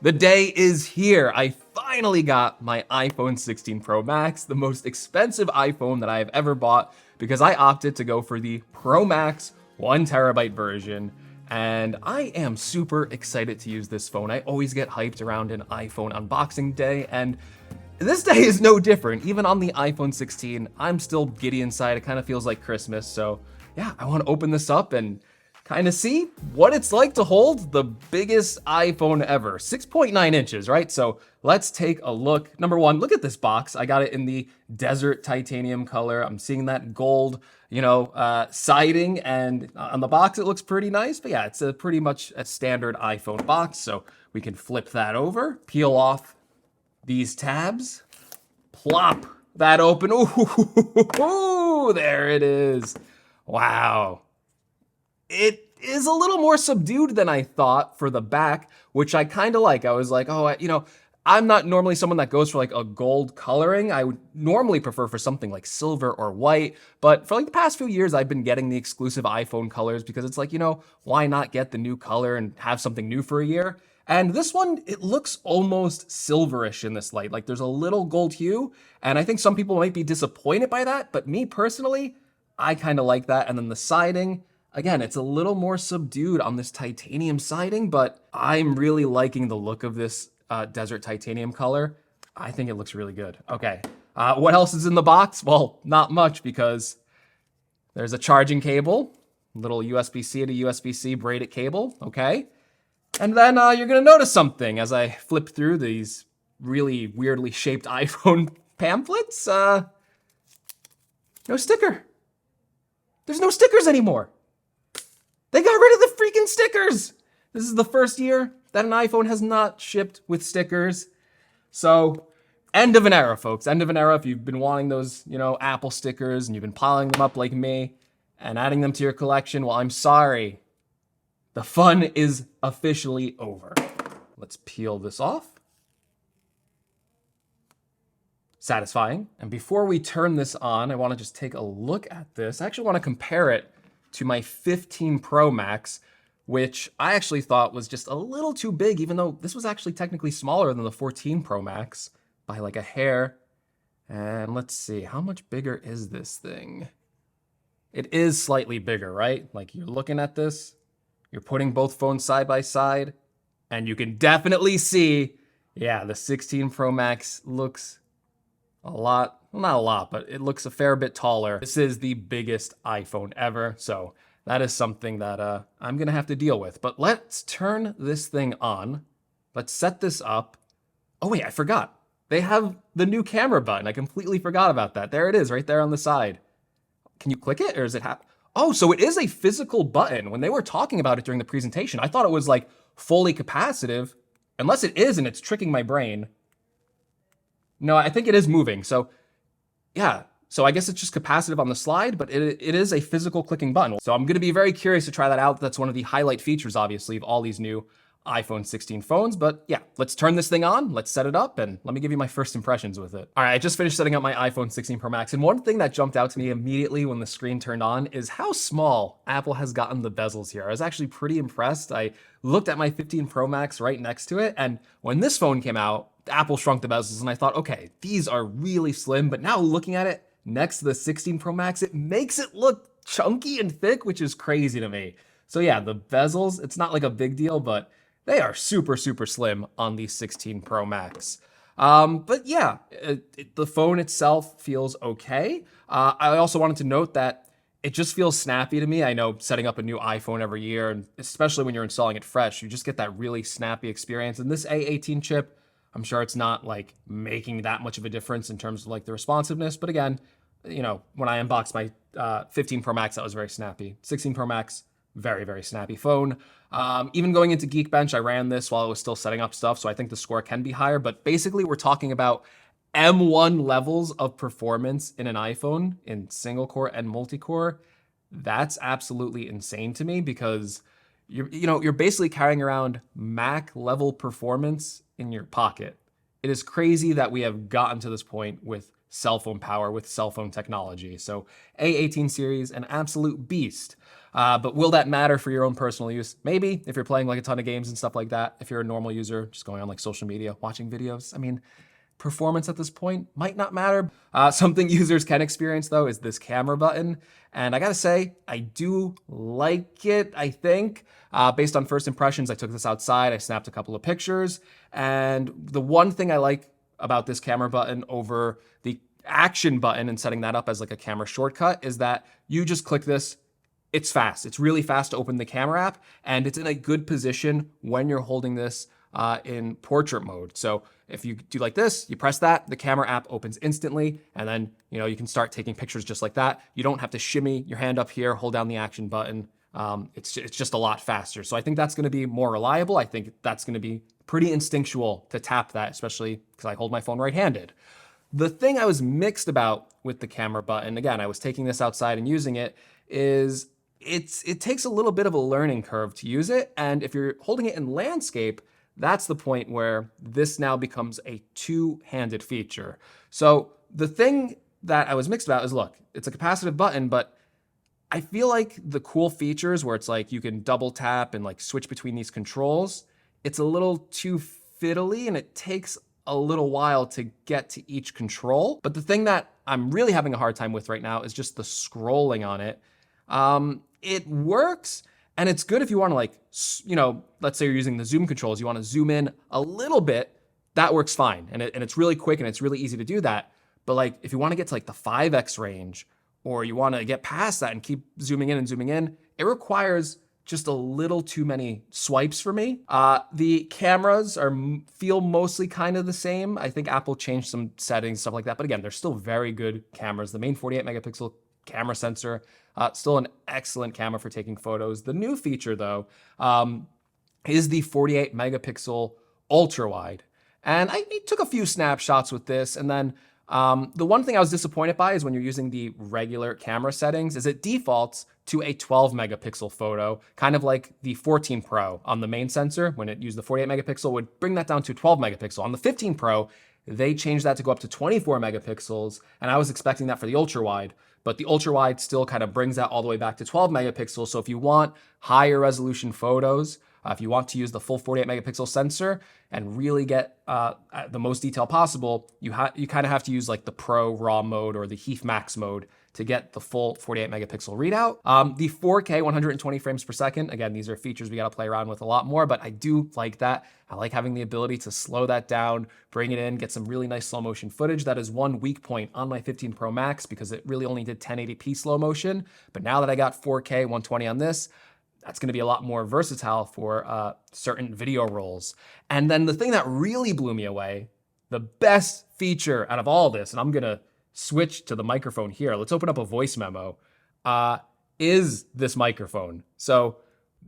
The day is here. I finally got my iPhone 16 Pro Max, the most expensive iPhone that I have ever bought, because I opted to go for the Pro Max 1 TB version. And I am super excited to use this phone. I always get hyped around an iPhone unboxing day, and this day is no different. Even on the iPhone 16, I'm still giddy inside. It kind of feels like Christmas. So yeah, I want to open this up and kind of see what it's like to hold the biggest iPhone ever. 6.9 inches, right? So let's take a look. Number one, look at this box. I got it in the desert titanium color. I'm seeing that gold, siding, and on the box it looks pretty nice. But yeah, it's a pretty much a standard iPhone box. So we can flip that over, peel off these tabs, plop that open. Ooh, there it is. Wow. It is a little more subdued than I thought for the back, which I kind of like. I was like, I'm not normally someone that goes for like a gold coloring. I would normally prefer for something like silver or white. But for like the past few years, I've been getting the exclusive iPhone colors because it's like, why not get the new color and have something new for a year? And this one, it looks almost silverish in this light. Like there's a little gold hue. And I think some people might be disappointed by that. But me personally, I kind of like that. And then the siding, again, it's a little more subdued on this titanium siding, but I'm really liking the look of this desert titanium color. I think it looks really good. Okay, what else is in the box? Well, not much because there's a charging cable, little USB-C to USB-C braided cable, okay? And then you're gonna notice something as I flip through these really weirdly shaped iPhone pamphlets. No sticker. There's no stickers anymore. They got rid of the freaking stickers. This is the first year that an iPhone has not shipped with stickers. So, end of an era, folks. End of an era. If you've been wanting those, Apple stickers and you've been piling them up like me and adding them to your collection, well, I'm sorry. The fun is officially over. Let's peel this off. Satisfying. And before we turn this on, I want to just take a look at this. I actually want to compare it to my 15 Pro Max, which I actually thought was just a little too big, even though this was actually technically smaller than the 14 Pro Max by like a hair. And let's see, how much bigger is this thing? It is slightly bigger, right? Like you're looking at this, you're putting both phones side by side, and you can definitely see, yeah, the 16 Pro Max looks a lot, well, not a lot, but it looks a fair bit taller. This is the biggest iPhone ever, so that is something that I'm gonna have to deal with. But let's turn this thing on. Let's set this up. Oh wait, I forgot. They have the new camera button. I completely forgot about that. There it is, right there on the side. Can you click it, or is it Oh, so it is a physical button. When they were talking about it during the presentation, I thought it was like fully capacitive, unless it is and it's tricking my brain. No, I think it is moving. So yeah, so I guess it's just capacitive on the slide, but it is a physical clicking button. So I'm gonna be very curious to try that out. That's one of the highlight features, obviously, of all these new iPhone 16 phones. But yeah, let's turn this thing on, let's set it up, and let me give you my first impressions with it. All right, I just finished setting up my iPhone 16 Pro Max, and one thing that jumped out to me immediately when the screen turned on is how small Apple has gotten the bezels here. I was actually pretty impressed. I looked at my 15 Pro Max right next to it, and when this phone came out, Apple shrunk the bezels, and I thought, okay, these are really slim, but now looking at it next to the 16 Pro Max, it makes it look chunky and thick, which is crazy to me. So yeah, the bezels, it's not like a big deal, but they are super, super slim on the 16 Pro Max. But yeah, the phone itself feels okay. I also wanted to note that it just feels snappy to me. I know setting up a new iPhone every year, and especially when you're installing it fresh, you just get that really snappy experience. And this A18 chip, I'm sure it's not like making that much of a difference in terms of like the responsiveness. But again, when I unboxed my 15 Pro Max, that was very snappy. 16 Pro Max, very, very snappy phone. Even going into Geekbench, I ran this while I was still setting up stuff, so I think the score can be higher. But basically, we're talking about M1 levels of performance in an iPhone in single core and multi-core. That's absolutely insane to me because you're basically carrying around Mac level performance in your pocket. It is crazy that we have gotten to this point with cell phone power, with cell phone technology. So A18 series, an absolute beast. But will that matter for your own personal use? Maybe, if you're playing like a ton of games and stuff like that. If you're a normal user, just going on like social media, watching videos. I mean, performance at this point might not matter. Something users can experience though is this camera button. And I gotta say, I do like it, I think. Based on first impressions, I took this outside, I snapped a couple of pictures. And the one thing I like about this camera button over the action button and setting that up as like a camera shortcut is that you just click this. It's fast. It's really fast to open the camera app, and it's in a good position when you're holding this in portrait mode. So if you do like this, you press that, the camera app opens instantly, and then you can start taking pictures just like that. You don't have to shimmy your hand up here, hold down the action button. It's just a lot faster. So I think that's going to be more reliable. I think that's going to be pretty instinctual to tap that, especially because I hold my phone right-handed. The thing I was mixed about with the camera button, again, I was taking this outside and using it, is it takes a little bit of a learning curve to use it. And if you're holding it in landscape, that's the point where this now becomes a two-handed feature. So the thing that I was mixed about is, look, it's a capacitive button, but I feel like the cool features where it's like you can double tap and like switch between these controls, it's a little too fiddly and it takes a little while to get to each control. But the thing that I'm really having a hard time with right now is just the scrolling on it. It works, and it's good if you want to like, let's say you're using the zoom controls, you want to zoom in a little bit, that works fine. And it's really quick and it's really easy to do that. But like if you want to get to like the 5x range, or you want to get past that and keep zooming in and zooming in, it requires just a little too many swipes for me. The cameras feel mostly kind of the same. I think Apple changed some settings, stuff like that. But again, they're still very good cameras. The main 48 megapixel camera sensor, still an excellent camera for taking photos. The new feature though, is the 48 megapixel ultra wide. And I took a few snapshots with this, and then the one thing I was disappointed by is when you're using the regular camera settings is it defaults to a 12 megapixel photo, kind of like the 14 Pro on the main sensor. When it used the 48 megapixel, would bring that down to 12 megapixel. On the 15 Pro, they changed that to go up to 24 megapixels, and I was expecting that for the ultra wide, but the ultra wide still kind of brings that all the way back to 12 megapixels. So if you want higher resolution photos, if you want to use the full 48 megapixel sensor and really get the most detail possible, you kind of have to use like the Pro RAW mode or the HEIF Max mode to get the full 48 megapixel readout. The 4K 120 frames per second, again, these are features we got to play around with a lot more, but I do like that. I like having the ability to slow that down, bring it in, get some really nice slow motion footage. That is one weak point on my 15 Pro Max because it really only did 1080p slow motion. But now that I got 4K 120 on this, that's going to be a lot more versatile for certain video roles. And then the thing that really blew me away, the best feature out of all this, and I'm going to switch to the microphone here. Let's open up a voice memo, is this microphone. So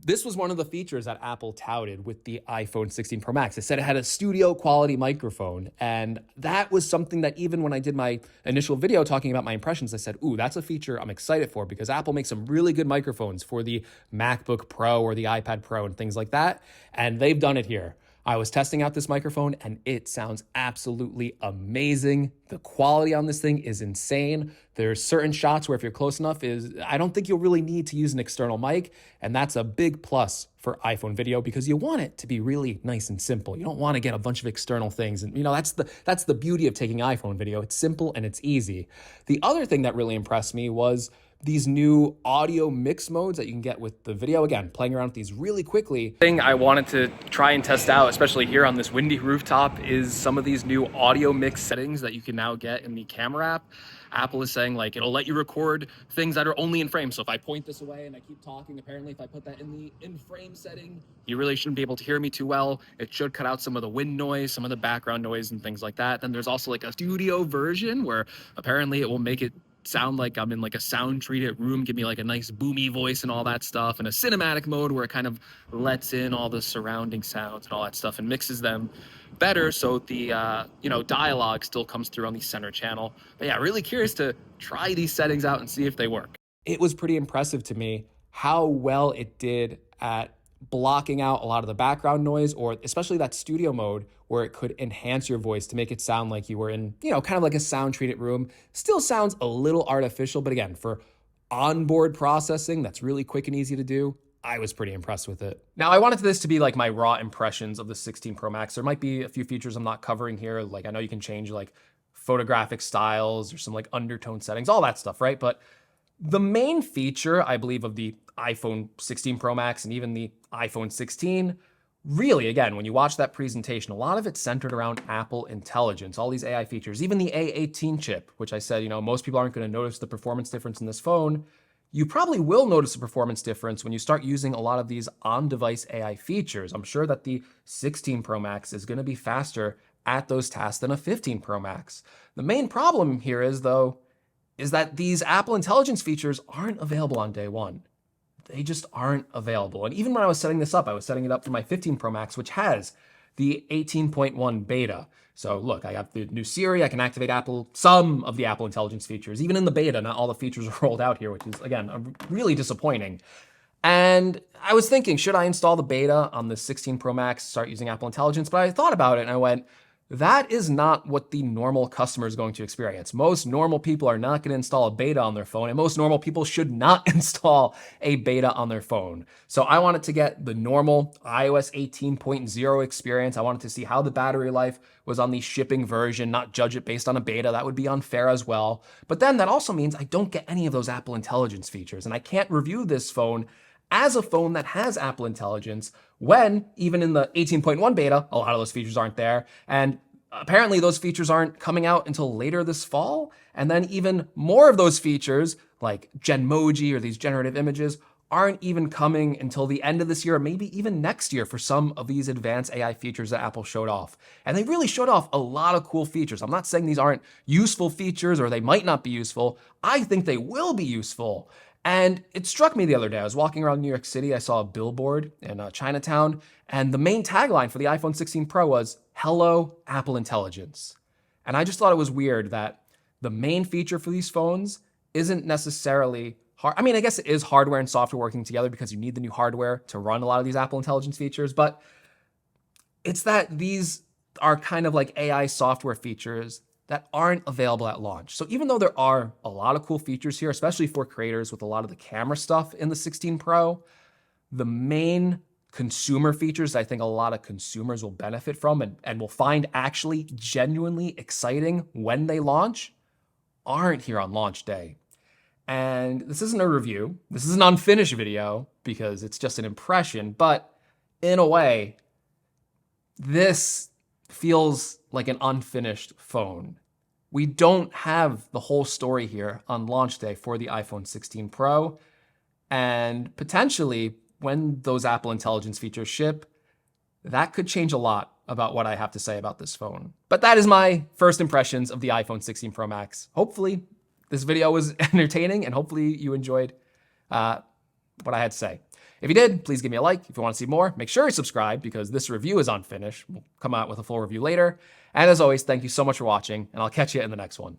this was one of the features that Apple touted with the iPhone 16 Pro Max. It said it had a studio quality microphone. And that was something that even when I did my initial video talking about my impressions, I said, ooh, that's a feature I'm excited for because Apple makes some really good microphones for the MacBook Pro or the iPad Pro and things like that. And they've done it here. I was testing out this microphone and it sounds absolutely amazing. The quality on this thing is insane. There's certain shots where if you're close enough, I don't think you'll really need to use an external mic. And that's a big plus for iPhone video because you want it to be really nice and simple. You don't want to get a bunch of external things. And that's the beauty of taking iPhone video. It's simple and it's easy. The other thing that really impressed me was these new audio mix modes that you can get with the video. Again, playing around with these really quickly. Thing I wanted to try and test out, especially here on this windy rooftop, is some of these new audio mix settings that you can now get in the camera app. Apple is saying like it'll let you record things that are only in frame. So if I point this away and I keep talking, apparently if I put that in the in frame setting, you really shouldn't be able to hear me too well. It should cut out some of the wind noise, some of the background noise and things like that. Then there's also like a studio version where apparently it will make it sound like I'm in like a sound treated room, give me like a nice boomy voice and all that stuff, and a cinematic mode where it kind of lets in all the surrounding sounds and all that stuff and mixes them better so the dialogue still comes through on the center channel. But yeah, really curious to try these settings out and see if they work. It was pretty impressive to me how well it did at blocking out a lot of the background noise, or especially that studio mode where it could enhance your voice to make it sound like you were in, kind of like a sound treated room. Still sounds a little artificial, but again, for onboard processing that's really quick and easy to do. I was pretty impressed with it. Now, I wanted this to be like my raw impressions of the 16 Pro Max. There might be a few features I'm not covering here. Like I know you can change like photographic styles or some like undertone settings, all that stuff, right? But the main feature, I believe, of the iPhone 16 Pro Max and even the iPhone 16, really, again, when you watch that presentation, a lot of it's centered around Apple Intelligence, all these AI features, even the A18 chip, which I said, most people aren't going to notice the performance difference in this phone. You probably will notice a performance difference when you start using a lot of these on-device AI features. I'm sure that the 16 Pro Max is going to be faster at those tasks than a 15 Pro Max. The main problem here is, though, is that these Apple Intelligence features aren't available on day one. They just aren't available. And even when I was setting this up, I was setting it up for my 15 Pro Max, which has the 18.1 beta. So look, I got the new Siri, I can activate some of the Apple Intelligence features, even in the beta, not all the features are rolled out here, which is, again, really disappointing. And I was thinking, should I install the beta on the 16 Pro Max, start using Apple Intelligence? But I thought about it and I went, that is not what the normal customer is going to experience. Most normal people are not going to install a beta on their phone, and most normal people should not install a beta on their phone. So I wanted to get the normal iOS 18.0 experience. I wanted to see how the battery life was on the shipping version, not judge it based on a beta. That would be unfair as well. But then that also means I don't get any of those Apple Intelligence features, and I can't review this phone as a phone that has Apple Intelligence when, even in the 18.1 beta, a lot of those features aren't there. And apparently those features aren't coming out until later this fall. And then even more of those features, like Genmoji or these generative images, aren't even coming until the end of this year, or maybe even next year for some of these advanced AI features that Apple showed off. And they really showed off a lot of cool features. I'm not saying these aren't useful features or they might not be useful. I think they will be useful. And it struck me the other day. I was walking around New York City. I saw a billboard in Chinatown, and the main tagline for the iPhone 16 Pro was, "Hello, Apple Intelligence." And I just thought it was weird that the main feature for these phones isn't necessarily hard. I mean, I guess it is hardware and software working together because you need the new hardware to run a lot of these Apple Intelligence features, but it's that these are kind of like AI software features that aren't available at launch. So even though there are a lot of cool features here, especially for creators with a lot of the camera stuff in the 16 Pro, the main consumer features I think a lot of consumers will benefit from and will find actually genuinely exciting when they launch aren't here on launch day. And this isn't a review. This is an unfinished video because it's just an impression, but in a way, this feels like an unfinished phone. We don't have the whole story here on launch day for the iPhone 16 Pro. And potentially, when those Apple Intelligence features ship, that could change a lot about what I have to say about this phone. But that is my first impressions of the iPhone 16 Pro Max. Hopefully, this video was entertaining and hopefully you enjoyed what I had to say. If you did, please give me a like. If you want to see more, make sure you subscribe because this review is unfinished. We'll come out with a full review later. And as always, thank you so much for watching, and I'll catch you in the next one.